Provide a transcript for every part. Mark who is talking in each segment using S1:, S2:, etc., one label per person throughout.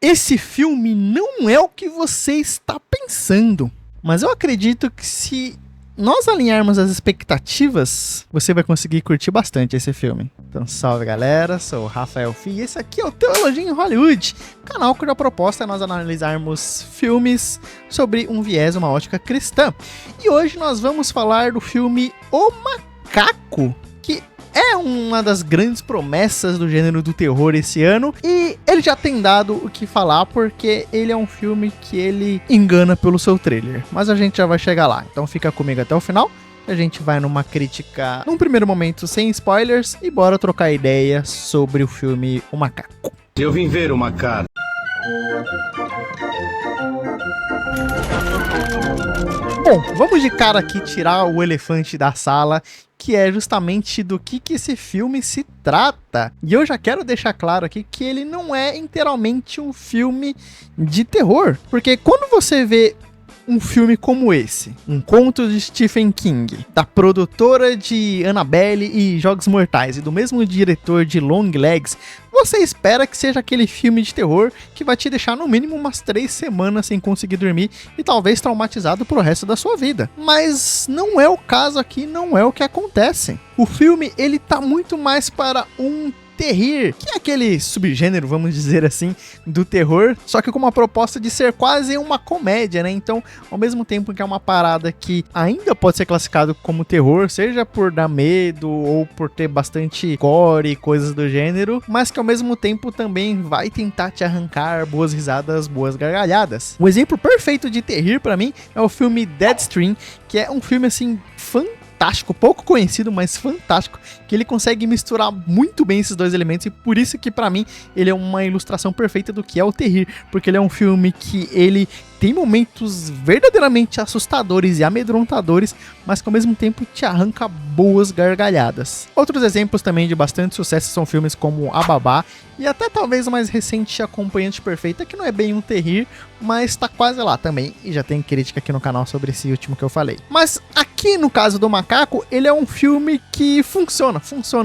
S1: esse filme não é o que você está pensando. Mas eu acredito que se nós alinharmos as expectativas, você vai conseguir curtir bastante esse filme. Então salve galera, sou o Rafael Fi e esse aqui é o Teologia em Hollywood, canal cuja proposta é nós analisarmos filmes sobre um viés, uma ótica cristã. E hoje nós vamos falar do filme O Macaco, que é uma das grandes promessas do gênero do terror esse ano, e ele já tem dado o que falar porque ele é um filme que ele engana pelo seu trailer, mas a gente já vai chegar lá, então fica comigo até o final. A gente vai numa crítica, num primeiro momento sem spoilers, e bora trocar ideia sobre o filme O Macaco.
S2: Eu vim ver o macaco.
S1: Bom, vamos de cara aqui tirar o elefante da sala, que é justamente do que esse filme se trata. E eu já quero deixar claro aqui que ele não é inteiramente um filme de terror, porque quando você vê um filme como esse, um conto de Stephen King, da produtora de Annabelle e Jogos Mortais, e do mesmo diretor de Longlegs, você espera que seja aquele filme de terror que vai te deixar no mínimo umas 3 semanas sem conseguir dormir e talvez traumatizado pro resto da sua vida. Mas não é o caso aqui, não é o que acontece. O filme, ele tá muito mais para um terrir, que é aquele subgênero, vamos dizer assim, do terror, só que com uma proposta de ser quase uma comédia, né? Então, ao mesmo tempo que é uma parada que ainda pode ser classificado como terror, seja por dar medo ou por ter bastante gore e coisas do gênero, mas que ao mesmo tempo também vai tentar te arrancar boas risadas, boas gargalhadas. Um exemplo perfeito de terrir pra mim é o filme Deadstream, que é um filme assim fantástico, pouco conhecido, mas fantástico, que ele consegue misturar muito bem esses dois elementos, e por isso que pra mim ele é uma ilustração perfeita do que é o terrir, porque ele é um filme que ele tem momentos verdadeiramente assustadores e amedrontadores, mas que ao mesmo tempo te arranca boas gargalhadas. Outros exemplos também de bastante sucesso são filmes como A Babá, e até talvez o mais recente Acompanhante Perfeita, que não é bem um terrir, mas tá quase lá também, e já tem crítica aqui no canal sobre esse último que eu falei. Mas aqui no caso do Macaco, ele é um filme que funciona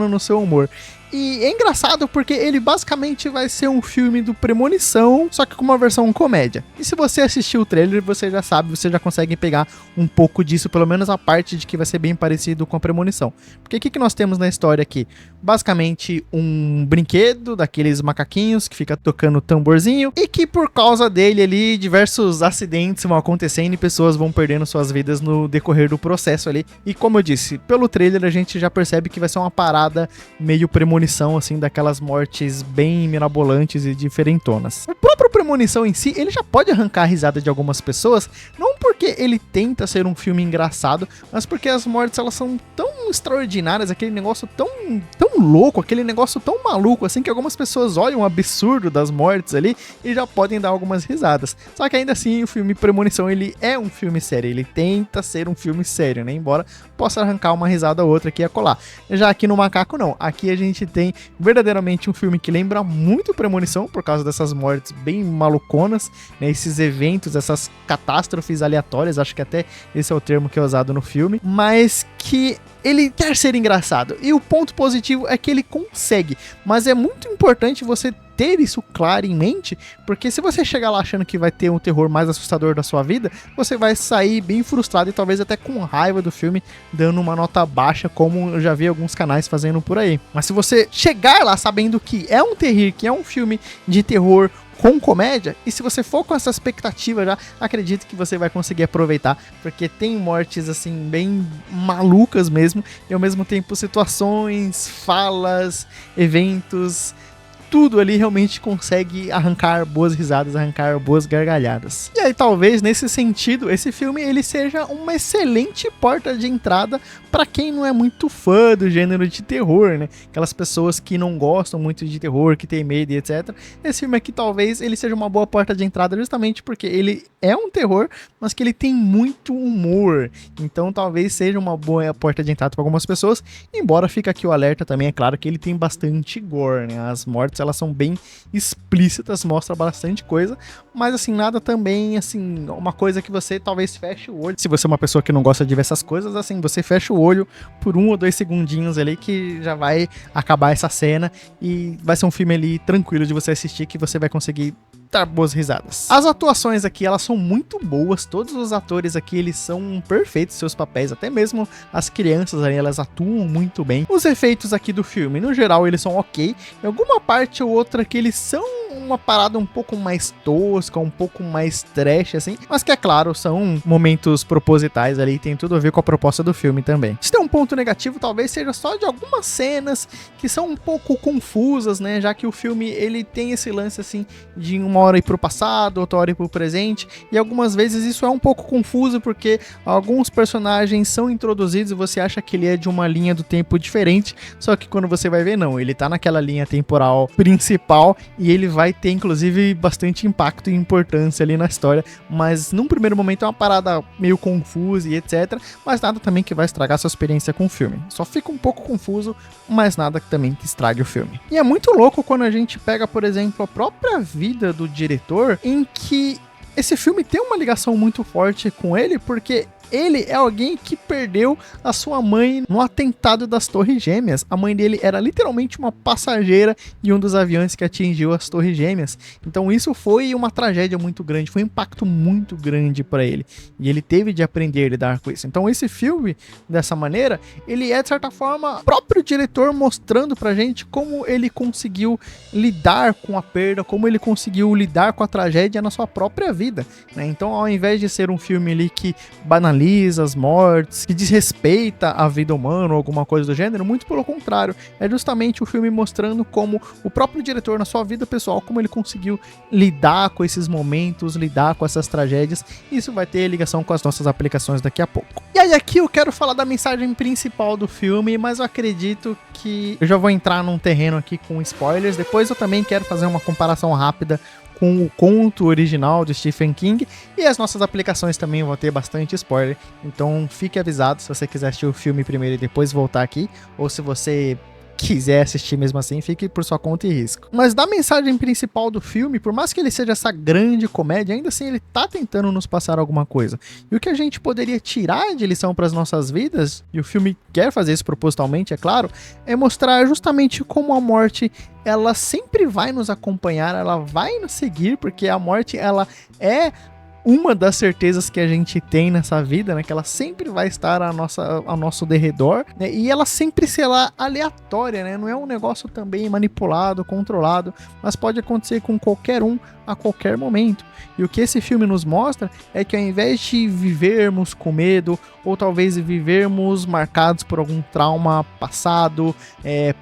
S1: no seu humor. E é engraçado porque ele basicamente vai ser um filme do Premonição, só que com uma versão comédia. E se você assistiu o trailer, você já sabe, você já consegue pegar um pouco disso, pelo menos a parte de que vai ser bem parecido com a Premonição. Porque o que nós temos na história aqui? Basicamente um brinquedo daqueles macaquinhos que fica tocando tamborzinho, e que por causa dele ali, diversos acidentes vão acontecendo e pessoas vão perdendo suas vidas no decorrer do processo ali. E como eu disse, pelo trailer a gente já percebe que vai ser uma parada meio Premonição, assim, daquelas mortes bem mirabolantes e diferentonas. O próprio Premonição em si, ele já pode arrancar a risada de algumas pessoas, não porque ele tenta ser um filme engraçado, mas porque as mortes, elas são tão extraordinárias, aquele negócio tão louco, aquele negócio tão maluco, assim, que algumas pessoas olham o absurdo das mortes ali e já podem dar algumas risadas. Só que ainda assim, o filme Premonição, ele é um filme sério, ele tenta ser um filme sério, né? Embora possa arrancar uma risada ou outra aqui e acolá. Já aqui no Macaco, não. Aqui a gente tem verdadeiramente um filme que lembra muito Premonição, por causa dessas mortes bem maluconas, né? Esses eventos, essas catástrofes aleatórias, acho que até esse é o termo que é usado no filme, mas que ele quer ser engraçado. E o ponto positivo é que ele consegue, mas é muito importante você ter isso claro em mente, porque se você chegar lá achando que vai ter um terror mais assustador da sua vida, você vai sair bem frustrado e talvez até com raiva do filme, dando uma nota baixa, como eu já vi alguns canais fazendo por aí. Mas se você chegar lá sabendo que é um terrir, que é um filme de terror com comédia, e se você for com essa expectativa já, acredito que você vai conseguir aproveitar, porque tem mortes assim bem malucas mesmo, e ao mesmo tempo situações, falas, eventos, tudo ali realmente consegue arrancar boas risadas, arrancar boas gargalhadas. E aí talvez nesse sentido, esse filme ele seja uma excelente porta de entrada para quem não é muito fã do gênero de terror, né? Aquelas pessoas que não gostam muito de terror, que tem medo e etc. Esse filme aqui talvez ele seja uma boa porta de entrada justamente porque ele é um terror, mas que ele tem muito humor. Então talvez seja uma boa porta de entrada para algumas pessoas, embora fica aqui o alerta também, é claro que ele tem bastante gore, né? As mortes elas são bem explícitas, mostra bastante coisa, mas assim, nada também, assim, uma coisa que você talvez feche o olho. Se você é uma pessoa que não gosta de ver essas coisas, assim, você fecha o olho por 1 ou 2 segundinhos ali que já vai acabar essa cena e vai ser um filme ali tranquilo de você assistir, que você vai conseguir dar boas risadas. As atuações aqui, elas são muito boas, todos os atores aqui, eles são perfeitos em seus papéis, até mesmo as crianças ali, elas atuam muito bem. Os efeitos aqui do filme, no geral, eles são ok, em alguma parte ou outra que eles são uma parada um pouco mais tosca, um pouco mais trash, assim, mas que, é claro, são momentos propositais ali, tem tudo a ver com a proposta do filme também. Se tem um ponto negativo, talvez seja só de algumas cenas que são um pouco confusas, né, já que o filme, ele tem esse lance, assim, de uma hora ir pro passado, outra hora ir pro presente, e algumas vezes isso é um pouco confuso, porque alguns personagens são introduzidos e você acha que ele é de uma linha do tempo diferente, só que quando você vai ver, não, ele tá naquela linha temporal principal, e ele vai ter, inclusive, bastante impacto e importância ali na história, mas num primeiro momento é uma parada meio confusa e etc, mas nada também que vai estragar sua experiência com o filme. Só fica um pouco confuso, mas nada também que estrague o filme. E é muito louco quando a gente pega, por exemplo, a própria vida do diretor, em que esse filme tem uma ligação muito forte com ele, porque ele é alguém que perdeu a sua mãe no atentado das Torres Gêmeas. A mãe dele era literalmente uma passageira em um dos aviões que atingiu as Torres Gêmeas. Então isso foi uma tragédia muito grande, foi um impacto muito grande para ele. E ele teve de aprender a lidar com isso. Então esse filme, dessa maneira, ele é de certa forma o próprio diretor mostrando pra gente como ele conseguiu lidar com a perda, como ele conseguiu lidar com a tragédia na sua própria vida, né? Então, ao invés de ser um filme ali que banaliza as mortes, que desrespeita a vida humana ou alguma coisa do gênero, muito pelo contrário, é justamente o filme mostrando como o próprio diretor na sua vida pessoal, como ele conseguiu lidar com esses momentos, lidar com essas tragédias. Isso vai ter ligação com as nossas aplicações daqui a pouco. E aí aqui eu quero falar da mensagem principal do filme, mas eu acredito que eu já vou entrar num terreno aqui com spoilers, depois eu também quero fazer uma comparação rápida com o conto original de Stephen King, e as nossas aplicações também vão ter bastante spoiler, então fique avisado se você quiser assistir o filme primeiro e depois voltar aqui, ou se você quiser assistir mesmo assim, fique por sua conta e risco. Mas da mensagem principal do filme, por mais que ele seja essa grande comédia, ainda assim ele tá tentando nos passar alguma coisa. E o que a gente poderia tirar de lição para as nossas vidas, e o filme quer fazer isso propositalmente, é claro, é mostrar justamente como a morte, ela sempre vai nos acompanhar, ela vai nos seguir, porque a morte, ela é uma das certezas que a gente tem nessa vida, né, que ela sempre vai estar ao nosso derredor, né, e ela sempre será aleatória, né, não é um negócio também manipulado, controlado, mas pode acontecer com qualquer um a qualquer momento. E o que esse filme nos mostra é que ao invés de vivermos com medo, ou talvez vivermos marcados por algum trauma passado,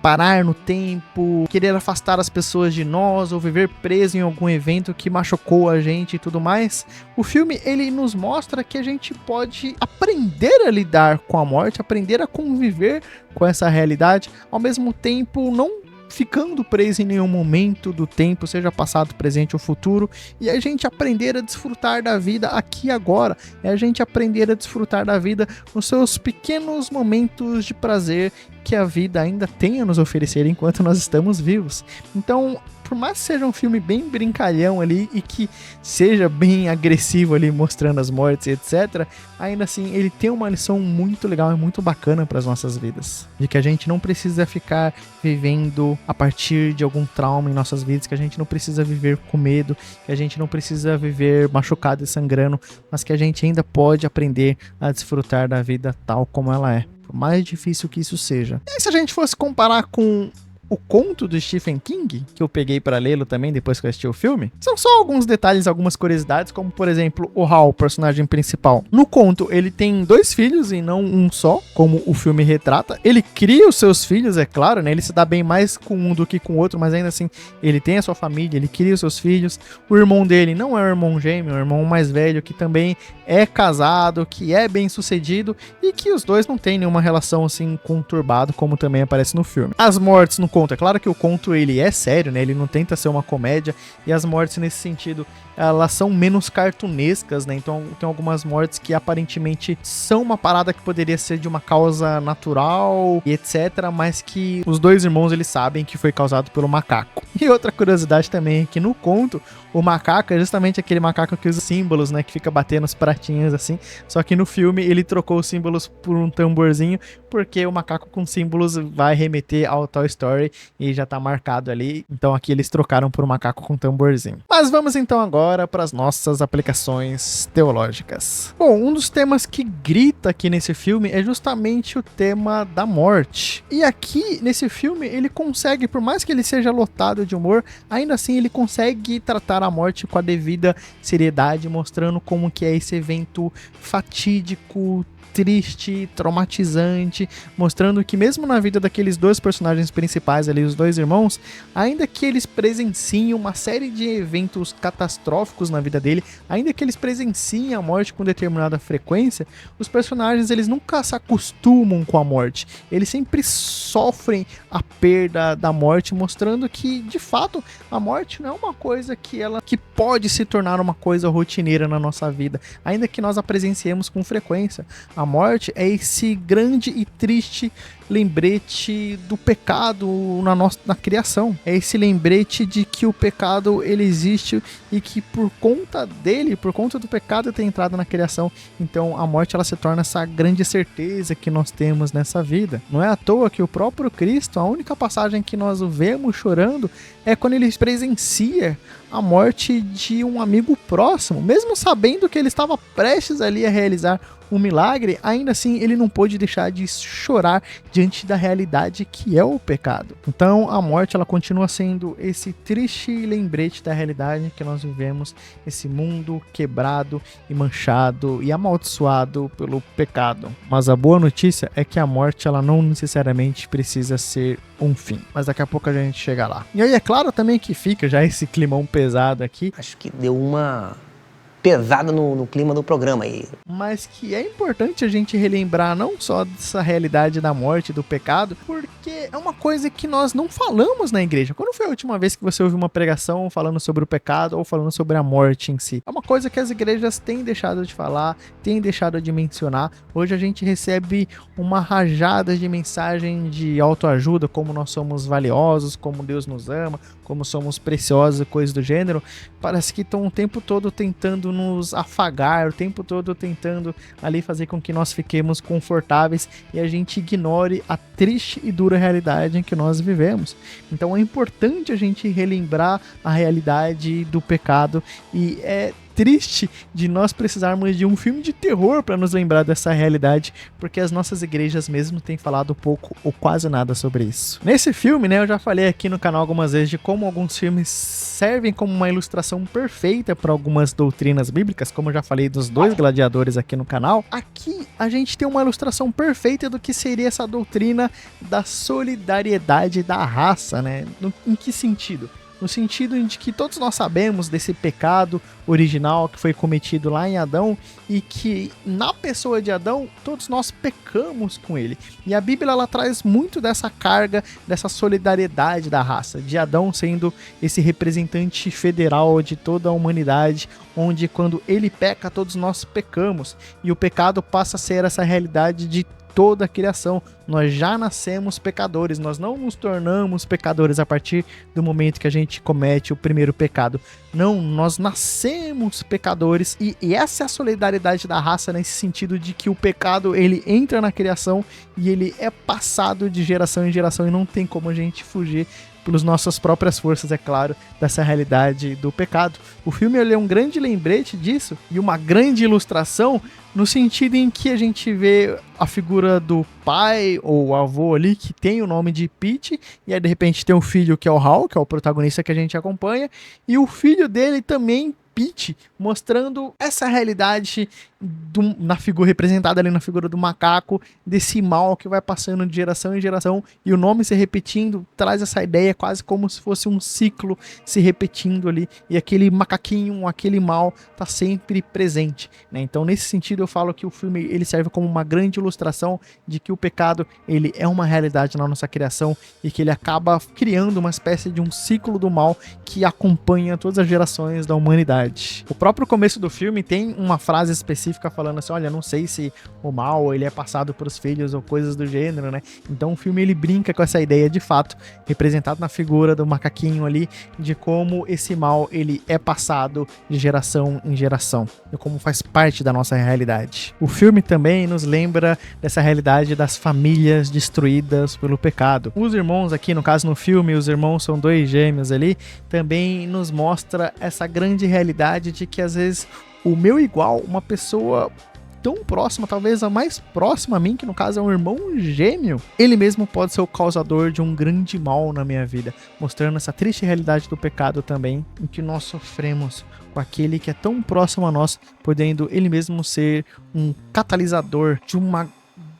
S1: parar no tempo, querer afastar as pessoas de nós, ou viver preso em algum evento que machucou a gente e tudo mais, o filme, ele nos mostra que a gente pode aprender a lidar com a morte, aprender a conviver com essa realidade, ao mesmo tempo não ficando preso em nenhum momento do tempo, seja passado, presente ou futuro, e a gente aprender a desfrutar da vida aqui e agora, é a gente aprender a desfrutar da vida nos seus pequenos momentos de prazer que a vida ainda tem a nos oferecer enquanto nós estamos vivos. Então, por mais que seja um filme bem brincalhão ali e que seja bem agressivo ali mostrando as mortes e etc, ainda assim ele tem uma lição muito legal e muito bacana para as nossas vidas, de que a gente não precisa ficar vivendo a partir de algum trauma em nossas vidas, que a gente não precisa viver com medo, que a gente não precisa viver machucado e sangrando, mas que a gente ainda pode aprender a desfrutar da vida tal como ela é, por mais difícil que isso seja. E se a gente fosse comparar com o conto do Stephen King, que eu peguei pra lê-lo também depois que eu assisti o filme, são só alguns detalhes, algumas curiosidades, como por exemplo, o Hal, o personagem principal. No conto, ele tem 2 filhos e não um só, como o filme retrata. Ele cria os seus filhos, é claro, né? Ele se dá bem mais com um do que com o outro, mas ainda assim, ele tem a sua família, ele cria os seus filhos. O irmão dele não é o irmão gêmeo, é o irmão mais velho, que também é casado, que é bem sucedido, e que os dois não têm nenhuma relação assim conturbada, como também aparece no filme. As mortes no conto, é claro que o conto ele é sério, né? Ele não tenta ser uma comédia, e as mortes nesse sentido, elas são menos cartunescas, né? Então tem algumas mortes que aparentemente são uma parada que poderia ser de uma causa natural e etc, mas que os 2 irmãos eles sabem que foi causado pelo macaco. E outra curiosidade também é que no conto, o macaco é justamente aquele macaco que usa símbolos, né? Que fica batendo os pratinhos assim. Só que no filme ele trocou os símbolos por um tamborzinho, porque o macaco com símbolos vai remeter ao Toy Story foi e já tá marcado ali. Então aqui eles trocaram por um macaco com tamborzinho. Mas vamos então agora para as nossas aplicações teológicas. Bom, um dos temas que grita aqui nesse filme é justamente o tema da morte. E aqui nesse filme ele consegue, por mais que ele seja lotado de humor, ainda assim ele consegue tratar a morte com a devida seriedade, mostrando como que é esse evento fatídico, triste, traumatizante, mostrando que mesmo na vida daqueles dois personagens principais ali, os dois irmãos, ainda que eles presenciem uma série de eventos catastróficos na vida dele, ainda que eles presenciem a morte com determinada frequência, os personagens eles nunca se acostumam com a morte, eles sempre sofrem a perda da morte, mostrando que de fato a morte não é uma coisa que pode se tornar uma coisa rotineira na nossa vida, ainda que nós a presenciemos com frequência. A morte é esse grande e triste lembrete do pecado na criação. É esse lembrete de que o pecado ele existe e que por conta dele, por conta do pecado ter entrado na criação, então a morte ela se torna essa grande certeza que nós temos nessa vida. Não é à toa que o próprio Cristo, a única passagem que nós o vemos chorando é quando ele presencia a morte de um amigo próximo, mesmo sabendo que ele estava prestes ali a realizar um milagre, ainda assim ele não pôde deixar de chorar diante da realidade que é o pecado. Então a morte ela continua sendo esse triste lembrete da realidade que nós vivemos, esse mundo quebrado e manchado e amaldiçoado pelo pecado. Mas a boa notícia é que a morte ela não necessariamente precisa ser um fim, mas daqui a pouco a gente chega lá. E aí é claro também que fica já esse climão pesado aqui.
S2: Acho que deu uma pesada no clima do programa aí.
S1: Mas que é importante a gente relembrar não só dessa realidade da morte, do pecado, porque é uma coisa que nós não falamos na igreja. Quando foi a última vez que você ouviu uma pregação falando sobre o pecado ou falando sobre a morte em si? É uma coisa que as igrejas têm deixado de falar, têm deixado de mencionar. Hoje a gente recebe uma rajada de mensagem de autoajuda, como nós somos valiosos, como Deus nos ama, como somos preciosos e coisas do gênero. Parece que estão o tempo todo tentando nos afagar, o tempo todo tentando ali fazer com que nós fiquemos confortáveis e a gente ignore a triste e dura realidade em que nós vivemos. Então é importante a gente relembrar a realidade do pecado e é triste de nós precisarmos de um filme de terror para nos lembrar dessa realidade, porque as nossas igrejas mesmo têm falado pouco ou quase nada sobre isso. Nesse filme, né, eu já falei aqui no canal algumas vezes de como alguns filmes servem como uma ilustração perfeita para algumas doutrinas bíblicas, como eu já falei dos dois gladiadores aqui no canal. Aqui a gente tem uma ilustração perfeita do que seria essa doutrina da solidariedade da raça, né? Em que sentido? No sentido de que todos nós sabemos desse pecado original que foi cometido lá em Adão e que na pessoa de Adão todos nós pecamos com ele. E a Bíblia ela traz muito dessa carga, dessa solidariedade da raça, de Adão sendo esse representante federal de toda a humanidade, onde quando ele peca todos nós pecamos e o pecado passa a ser essa realidade de toda a criação. Nós já nascemos pecadores, nós não nos tornamos pecadores a partir do momento que a gente comete o primeiro pecado. Não, nós nascemos pecadores e essa é a solidariedade da raça nesse sentido de que o pecado ele entra na criação e ele é passado de geração em geração e não tem como a gente fugir pelas nossas próprias forças, é claro, dessa realidade do pecado. O filme ele é um grande lembrete disso e uma grande ilustração no sentido em que a gente vê a figura do pai ou avô ali que tem o nome de Pete e aí de repente tem um filho que é o Hal, que é o protagonista que a gente acompanha, e o filho dele também Pete, mostrando essa realidade na figura representada ali na figura do macaco, desse mal que vai passando de geração em geração e o nome se repetindo, traz essa ideia quase como se fosse um ciclo se repetindo ali e aquele macaquinho, aquele mal tá sempre presente, né? Então nesse sentido eu falo que o filme ele serve como uma grande ilustração de que o pecado ele é uma realidade na nossa criação e que ele acaba criando uma espécie de um ciclo do mal que acompanha todas as gerações da humanidade. realidade. O próprio começo do filme tem uma frase específica falando assim, olha, não sei se o mal ele é passado pros filhos ou coisas do gênero, né? Então o filme ele brinca com essa ideia de fato, representado na figura do macaquinho ali, de como esse mal ele é passado de geração em geração, e como faz parte da nossa realidade. O filme também nos lembra dessa realidade das famílias destruídas pelo pecado. Os irmãos aqui, no caso no filme, os irmãos são dois gêmeos ali, também nos mostra essa grande realidade de que às vezes o meu igual, uma pessoa tão próxima, talvez a mais próxima a mim, que no caso é um irmão gêmeo, ele mesmo pode ser o causador de um grande mal na minha vida, mostrando essa triste realidade do pecado também, em que nós sofremos com aquele que é tão próximo a nós, podendo ele mesmo ser um catalisador de uma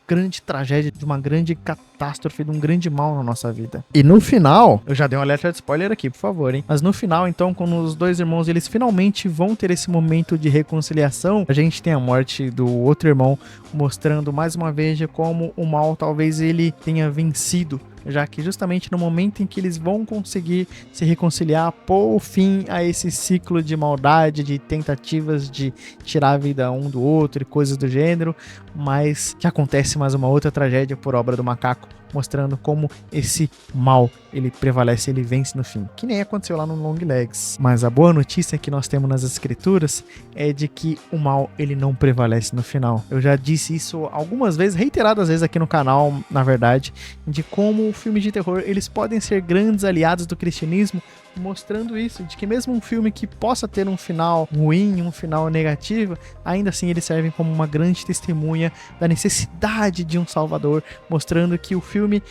S1: grande tragédia, de uma grande catástrofe, de um grande mal na nossa vida. E no final, eu já dei um alerta de spoiler aqui, por favor, hein? Mas no final, então, quando os dois irmãos, eles finalmente vão ter esse momento de reconciliação, a gente tem a morte do outro irmão, mostrando mais uma vez de como o mal talvez ele tenha vencido, já que justamente no momento em que eles vão conseguir se reconciliar, pôr fim a esse ciclo de maldade, de tentativas de tirar a vida um do outro e coisas do gênero, mas que acontece mais uma outra tragédia por obra do macaco, mostrando como esse mal, ele prevalece, ele vence no fim. Que nem aconteceu lá no Longlegs. Mas a boa notícia que nós temos nas escrituras é de que o mal, ele não prevalece no final. Eu já disse isso algumas vezes, reiteradas vezes aqui no canal, na verdade, de como filmes de terror, eles podem ser grandes aliados do cristianismo, mostrando isso, de que mesmo um filme que possa ter um final ruim, um final negativo, ainda assim eles servem como uma grande testemunha da necessidade de um salvador, mostrando que o filme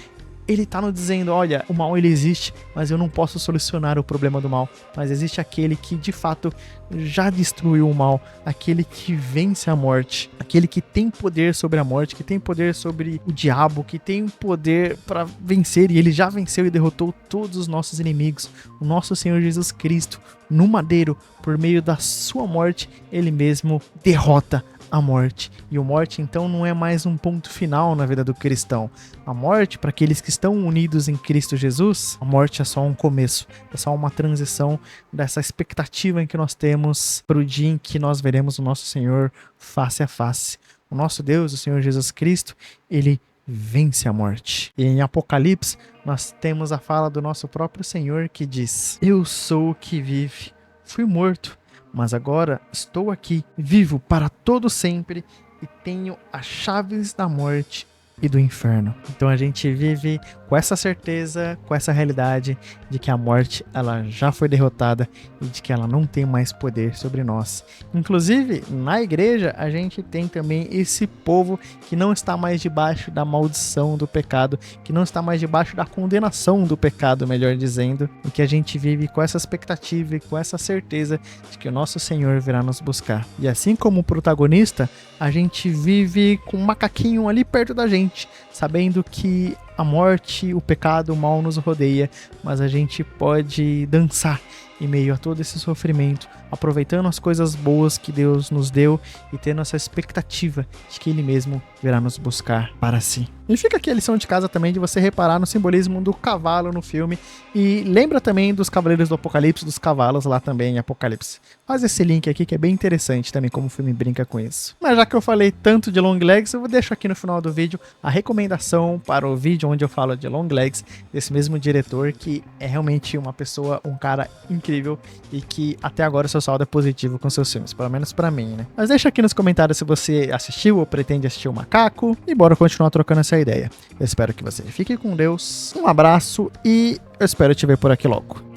S1: ele tá nos dizendo, olha, o mal ele existe, mas eu não posso solucionar o problema do mal, mas existe aquele que de fato já destruiu o mal, aquele que vence a morte, aquele que tem poder sobre a morte, que tem poder sobre o diabo, que tem poder para vencer, e ele já venceu e derrotou todos os nossos inimigos. O nosso Senhor Jesus Cristo, no madeiro, por meio da sua morte, ele mesmo derrota a morte. E a morte então não é mais um ponto final na vida do cristão. A morte, para aqueles que estão unidos em Cristo Jesus, a morte é só um começo, é só uma transição dessa expectativa em que nós temos para o dia em que nós veremos o nosso Senhor face a face. O nosso Deus, o Senhor Jesus Cristo, ele vence a morte. E em Apocalipse nós temos a fala do nosso próprio Senhor que diz: eu sou o que vive, fui morto, mas agora estou aqui, vivo para todo sempre, e tenho as chaves da morte e do inferno. Então a gente vive com essa certeza, com essa realidade de que a morte ela já foi derrotada e de que ela não tem mais poder sobre nós. Inclusive, na igreja, a gente tem também esse povo que não está mais debaixo da maldição do pecado, que não está mais debaixo da condenação do pecado, melhor dizendo, e que a gente vive com essa expectativa e com essa certeza de que o nosso Senhor virá nos buscar. E assim como o protagonista, a gente vive com um macaquinho ali perto da gente, sabendo que a morte, o pecado, o mal nos rodeia, mas a gente pode dançar em meio a todo esse sofrimento, aproveitando as coisas boas que Deus nos deu e tendo essa expectativa de que Ele mesmo virá nos buscar para si. E fica aqui a lição de casa também de você reparar no simbolismo do cavalo no filme, e lembra também dos Cavaleiros do Apocalipse, dos cavalos lá também em Apocalipse. Faz esse link aqui que é bem interessante também como o filme brinca com isso. Mas já que eu falei tanto de Longlegs, eu vou deixar aqui no final do vídeo a recomendação para o vídeo onde eu falo de Longlegs, desse mesmo diretor que é realmente uma pessoa, um cara incrível e que até agora o seu saldo é positivo com seus filmes, pelo menos pra mim, né? Mas deixa aqui nos comentários se você assistiu ou pretende assistir o Macaco e bora continuar trocando essa ideia. Eu espero que você fique com Deus, um abraço e eu espero te ver por aqui logo.